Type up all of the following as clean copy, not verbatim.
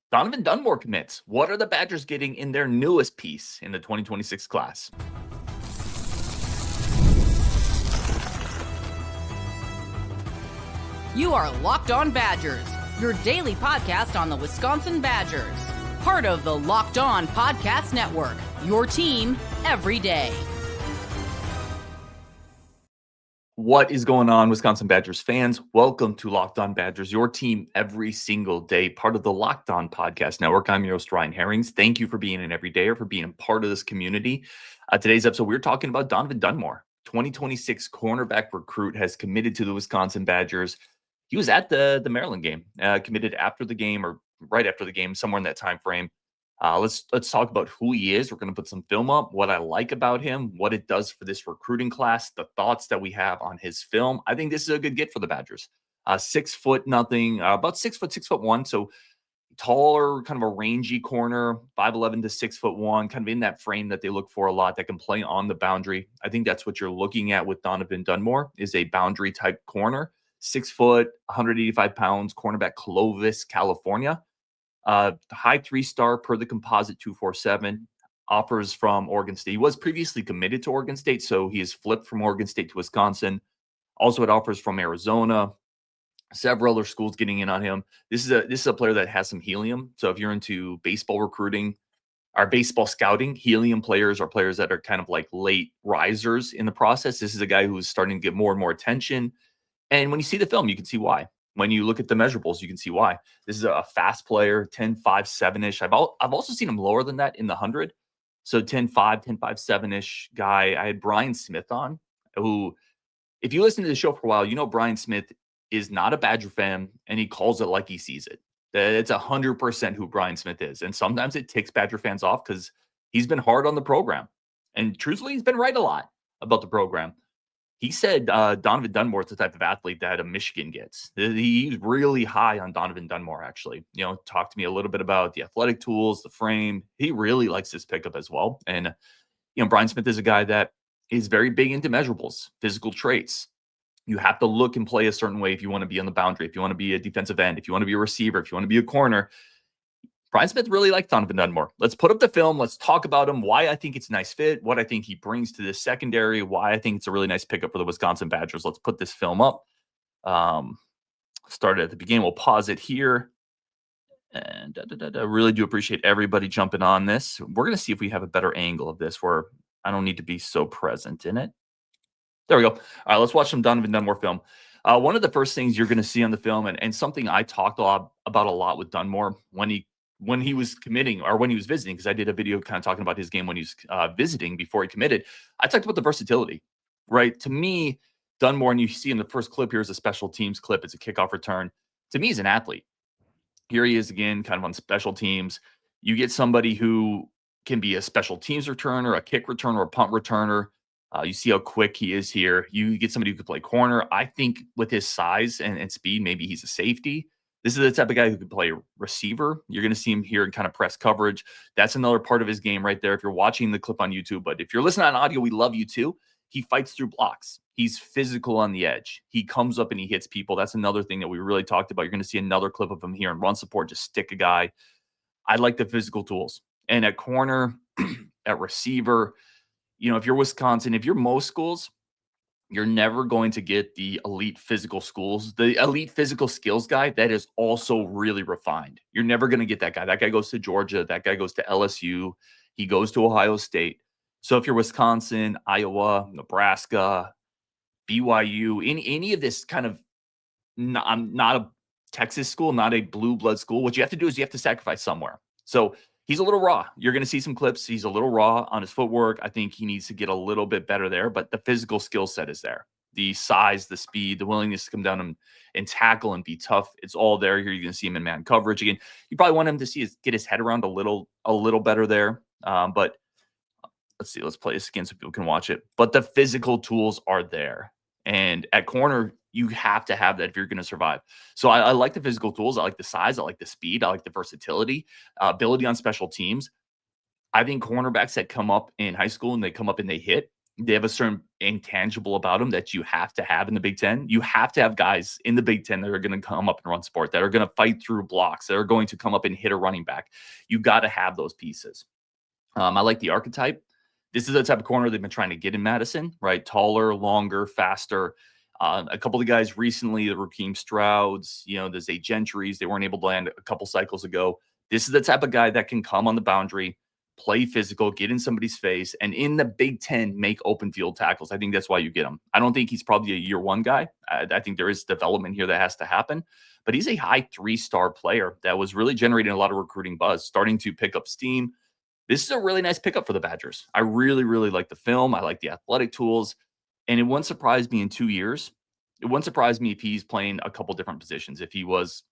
Donovan Dunmore commits. What are the Badgers getting in their newest piece in the 2026 class? You are Locked On Badgers, your daily podcast on the Wisconsin Badgers. Part of the Locked On Podcast Network, your team every day. What is going on, Wisconsin Badgers fans? Welcome to Locked On Badgers, your team every single day, part of the Locked On Podcast Network. I'm your host, Ryan Herrings. Thank you for being an everydayer, for being a part of this community. Today's episode, we're talking about Donovan Dunmore, 2026 cornerback recruit, has committed to the Wisconsin Badgers. He was at the Maryland game, committed after the game or right after the game, somewhere in that time frame. Let's talk about who he is. We're going to put some film up, what I like about him, what it does for this recruiting class, the thoughts that we have on his film. I think this is a good get for the Badgers. 6 foot nothing, about 6 foot, 6'1", so taller, kind of a rangy corner, 5'11" to 6'1", kind of in that frame that they look for a lot, that can play on the boundary. I think that's what you're looking at with Donovan Dunmore, is a boundary type corner. 6 foot, 185 pounds, cornerback, Clovis, California. High 3-star per the composite 247. Offers from Oregon State. He was previously committed to Oregon State, so he has flipped from Oregon State to Wisconsin. Also had offers from Arizona. Several other schools getting in on him. This is a player that has some helium. So if you're into baseball recruiting or baseball scouting, helium players are players that are kind of like late risers in the process. This is a guy who's starting to get more and more attention. And when you see the film, you can see why. When you look at the measurables, you can see why. This is a fast player, 10.5, 7-ish. I've also seen him lower than that in the 100. So 10.5, 10.5, 7-ish guy. I had Brian Smith on, who, if you listen to the show for a while, you know Brian Smith is not a Badger fan, and he calls it like he sees it. It's 100% who Brian Smith is. And sometimes it ticks Badger fans off because he's been hard on the program. And truthfully, he's been right a lot about the program. He said Donovan Dunmore is the type of athlete that a Michigan gets. He's really high on Donovan Dunmore, actually. Talked to me a little bit about the athletic tools, the frame. He really likes this pickup as well. And, Brian Smith is a guy that is very big into measurables, physical traits. You have to look and play a certain way if you want to be on the boundary, if you want to be a defensive end, if you want to be a receiver, if you want to be a corner. Brian Smith really liked Donovan Dunmore. Let's put up the film. Let's talk about him, why I think it's a nice fit, what I think he brings to this secondary, why I think it's a really nice pickup for the Wisconsin Badgers. Let's put this film up. Started at the beginning. We'll pause it here. And I really do appreciate everybody jumping on this. We're going to see if we have a better angle of this where I don't need to be so present in it. There we go. All right, let's watch some Donovan Dunmore film. One of the first things you're going to see on the film, and something I talked about a lot with Dunmore when he was committing or when he was visiting, because I did a video kind of talking about his game when he was visiting before he committed. I talked about the versatility, right? To me, Dunmore, and you see in the first clip here is a special teams clip. It's a kickoff return. To me, he's an athlete. Here he is again, kind of on special teams. You get somebody who can be a special teams returner, a kick returner, or a punt returner. You see how quick he is here. You get somebody who could play corner. I think with his size and speed, maybe he's a safety. This is the type of guy who could play receiver. You're going to see him here in kind of press coverage. That's another part of his game right there if you're watching the clip on YouTube. But if you're listening on audio, we love you too. He fights through blocks. He's physical on the edge. He comes up and he hits people. That's another thing that we really talked about. You're going to see another clip of him here in run support, just stick a guy. I like the physical tools. And at corner, at receiver, if you're Wisconsin, if you're most schools, you're never going to get the elite physical schools, the elite physical skills guy that is also really refined. You're never going to get that guy. That guy goes to Georgia. That guy goes to LSU. He goes to Ohio State. So if you're Wisconsin, Iowa, Nebraska, BYU, any of this kind of, I'm not a Texas school, not a blue blood school. What you have to do is you have to sacrifice somewhere. So he's a little raw. You're going to see some clips. He's a little raw on his footwork. I think he needs to get a little bit better there, but the physical skill set is there. The size, the speed, the willingness to come down and tackle and be tough. It's all there. Here you're going to see him in man coverage. Again, you probably want him to get his head around a little better there. But let's see. Let's play this again so people can watch it. But the physical tools are there. And at corner, you have to have that if you're going to survive. So I like the physical tools. I like the size. I like the speed. I like the versatility, ability on special teams. I think cornerbacks that come up in high school and they come up and they hit, They have a certain intangible about them that you have to have in the Big Ten. You have to have guys in the Big Ten that are going to come up and run support, that are going to fight through blocks, that are going to come up and hit a running back. You got to have those pieces. I like the archetype. This is the type of corner they've been trying to get in Madison, right? Taller, longer, faster. A couple of guys recently, the Raheem Strouds, the Zay Gentrys, they weren't able to land a couple cycles ago. This is the type of guy that can come on the boundary, play physical, get in somebody's face, and in the Big Ten, make open field tackles. I think that's why you get him. I don't think he's probably a year one guy. I think there is development here that has to happen, but he's a high 3-star player that was really generating a lot of recruiting buzz, starting to pick up steam. This is a really nice pickup for the Badgers. I really, really like the film. I like the athletic tools. And it wouldn't surprise me in 2 years. It wouldn't surprise me if he's playing a couple different positions. If he was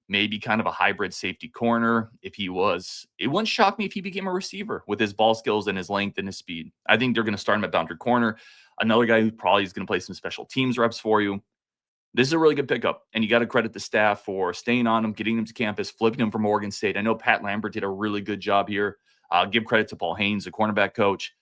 maybe kind of a hybrid safety corner, it wouldn't shock me if he became a receiver with his ball skills and his length and his speed. I think they're going to start him at boundary corner. Another guy who probably is going to play some special teams reps for you. This is a really good pickup, and you got to credit the staff for staying on him, getting him to campus, flipping him from Oregon State. I know Pat Lambert did a really good job here. Give credit to Paul Haynes, the cornerback coach.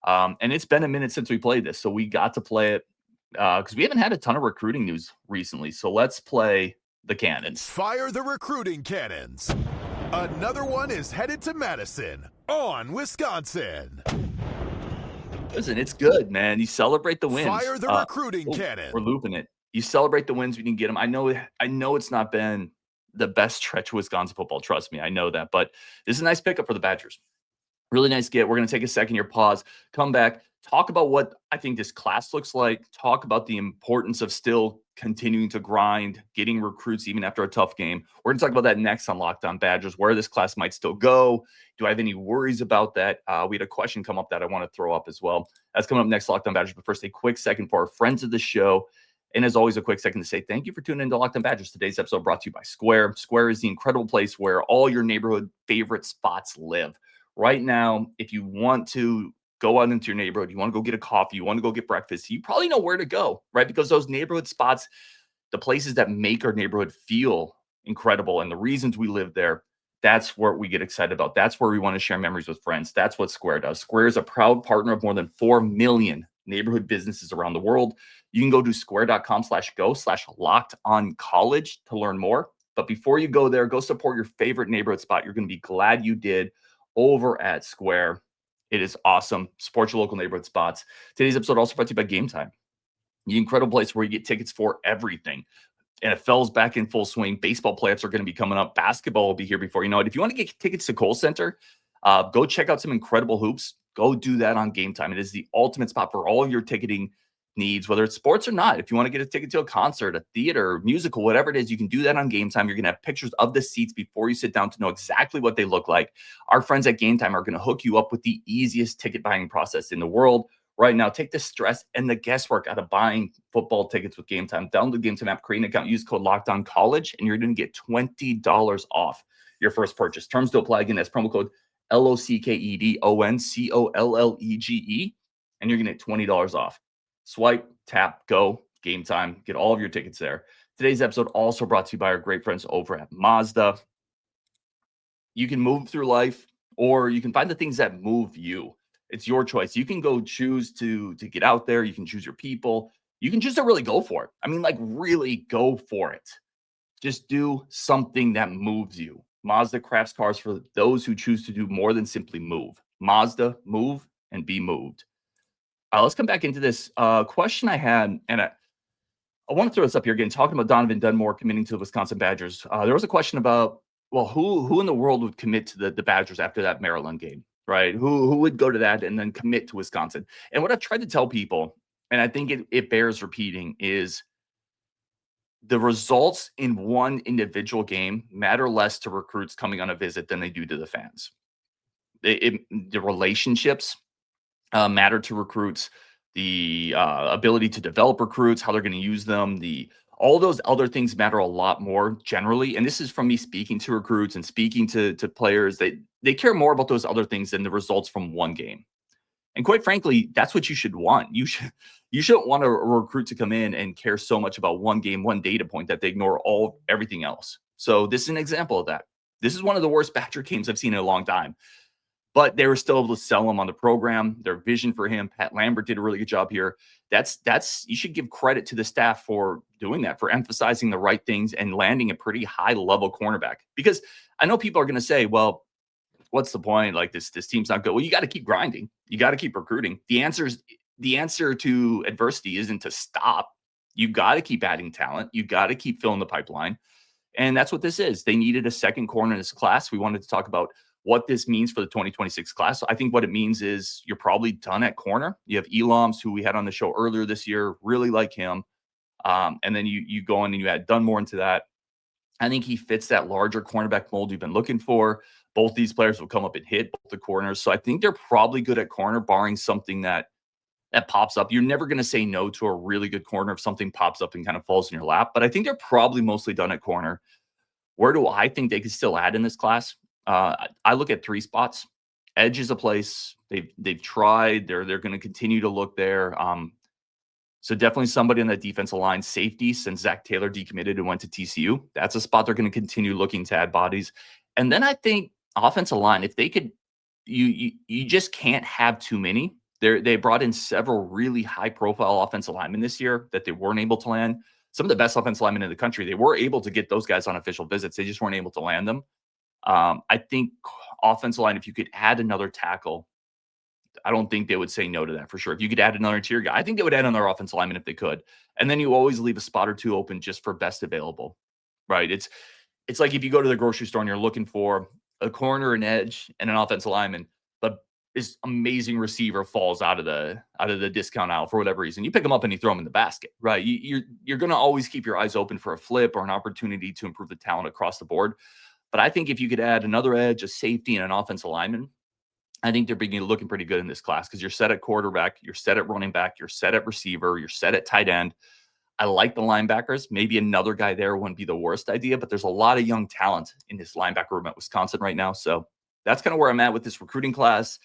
And it's been a minute since we played this, so we got to play it because we haven't had a ton of recruiting news recently. So let's play the cannons. Fire the recruiting cannons. Another one is headed to Madison on Wisconsin. Listen, it's good, man. You celebrate the wins. Fire the recruiting cannon. We're looping it. You celebrate the wins when you can get them. I know it's not been the best stretch of Wisconsin football. Trust me, I know that. But this is a nice pickup for the Badgers. Really nice get. We're going to take a second here, pause, come back, talk about what I think this class looks like, talk about the importance of still continuing to grind, getting recruits even after a tough game. We're going to talk about that next on Locked On Badgers, where this class might still go. Do I have any worries about that? We had a question come up that I want to throw up as well. That's coming up next, Locked On Badgers. But first, a quick second for our friends of the show. And as always, a quick second to say thank you for tuning into Locked On Badgers. Today's episode brought to you by Square. Square is the incredible place where all your neighborhood favorite spots live. Right now, if you want to go out into your neighborhood, you want to go get a coffee, you want to go get breakfast, you probably know where to go, right? Because those neighborhood spots, the places that make our neighborhood feel incredible and the reasons we live there, that's what we get excited about. That's where we want to share memories with friends. That's what Square does. Square is a proud partner of more than 4 million neighborhood businesses around the world. You can go to square.com/go/lockedoncollege to learn more. But before you go there, go support your favorite neighborhood spot. You're going to be glad you did over at Square. It is awesome. Support your local neighborhood spots. Today's episode also brought to you by Gametime, the incredible place where you get tickets for everything. NFL's back in full swing. Baseball playoffs are going to be coming up. Basketball will be here before you know it. If you want to get tickets to Kohl Center, go check out some incredible hoops. Go do that on Gametime. It is the ultimate spot for all of your ticketing needs, whether it's sports or not. If you want to get a ticket to a concert, a theater, musical, whatever it is, you can do that on Gametime. You're going to have pictures of the seats before you sit down to know exactly what they look like. Our friends at Gametime are going to hook you up with the easiest ticket buying process in the world. Right now, take the stress and the guesswork out of buying football tickets with Gametime. Download the Gametime app, create an account, use code LOCKEDONCollege, and you're going to get $20 off your first purchase. Terms to apply. Again, that's promo code LOCKEDONCOLLEGE, and you're going to get $20 off. Swipe, tap, go, Gametime. Get all of your tickets there. Today's episode also brought to you by our great friends over at Mazda. You can move through life, or you can find the things that move you. It's your choice. You can go choose to get out there. You can choose your people. You can choose to really go for it. I mean, like really go for it. Just do something that moves you. Mazda crafts cars for those who choose to do more than simply move. Mazda, move and be moved. Let's come back into this question I had, and I want to throw this up here again, talking about Donovan Dunmore committing to the Wisconsin Badgers. There was a question about, well, who in the world would commit to the Badgers after that Maryland game, right? Who would go to that and then commit to Wisconsin? And what I've tried to tell people, and I think it bears repeating, is the results in one individual game matter less to recruits coming on a visit than they do to the fans. The relationships matter to recruits, the ability to develop recruits, how they're going to use them, all those other things matter a lot more generally. And this is from me speaking to recruits and speaking to players. They care more about those other things than the results from one game. And quite frankly, that's what you should want. You shouldn't want a recruit to come in and care so much about one game, one data point, that they ignore everything else. So this is an example of that. This is one of the worst Badger games I've seen in a long time. but they were still able to sell him on the program, their vision for him. Pat Lambert did a really good job here. That's you should give credit to the staff for doing that, for emphasizing the right things and landing a pretty high level cornerback. Because I know people are going to say, well, what's the point? Like this team's not good. Well, you got to keep grinding. You got to keep recruiting. The answer to adversity isn't to stop. You got to keep adding talent. You got to keep filling the pipeline. And that's what this is. They needed a second corner in this class. We wanted to talk about what this means for the 2026 class. So I think what it means is you're probably done at corner. You have Elams, who we had on the show earlier this year, really like him. And then you go in and you add Dunmore into that. I think he fits that larger cornerback mold you've been looking for. Both these players will come up and hit both the corners. So I think they're probably good at corner, barring something that pops up. You're never going to say no to a really good corner if something pops up and kind of falls in your lap. But I think they're probably mostly done at corner. Where do I think they could still add in this class? I look at 3 spots. Edge is a place they've tried. They're going to continue to look there. So definitely somebody on that defensive line. Safety, since Zach Taylor decommitted and went to TCU, that's a spot they're going to continue looking to add bodies. And then I think offensive line, if they could, you just can't have too many. They brought in several really high-profile offensive linemen this year that they weren't able to land. Some of the best offensive linemen in the country, they were able to get those guys on official visits. They just weren't able to land them. I think offensive line, if you could add another tackle, I don't think they would say no to that for sure. If you could add another interior guy, I think they would add another offensive lineman if they could. And then you always leave a spot or two open just for best available, right? It's like if you go to the grocery store and you're looking for a corner, an edge, and an offensive lineman, but this amazing receiver falls out of the discount aisle for whatever reason. You pick them up and you throw them in the basket, right? You're going to always keep your eyes open for a flip or an opportunity to improve the talent across the board. But I think if you could add another edge, a safety, and an offensive lineman, I think they're looking pretty good in this class because you're set at quarterback, you're set at running back, you're set at receiver, you're set at tight end. I like the linebackers. Maybe another guy there wouldn't be the worst idea, but there's a lot of young talent in this linebacker room at Wisconsin right now. So that's kind of where I'm at with this recruiting class.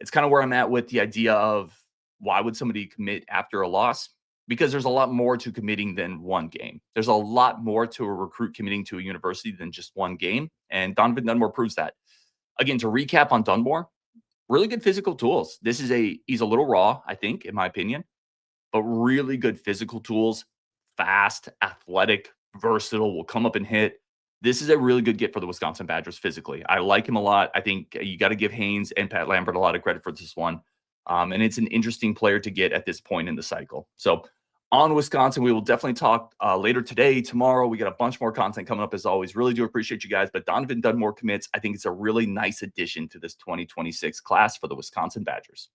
It's kind of where I'm at with the idea of why would somebody commit after a loss? Because there's a lot more to committing than one game. There's a lot more to a recruit committing to a university than just one game. And Donovan Dunmore proves that. Again, to recap on Dunmore, really good physical tools. He's a little raw, I think, in my opinion, but really good physical tools, fast, athletic, versatile, will come up and hit. This is a really good get for the Wisconsin Badgers physically. I like him a lot. I think you got to give Haynes and Pat Lambert a lot of credit for this one. And it's an interesting player to get at this point in the cycle. So on Wisconsin, we will definitely talk later today, tomorrow. We got a bunch more content coming up as always. Really do appreciate you guys. But Donovan Dunmore commits. I think it's a really nice addition to this 2026 class for the Wisconsin Badgers.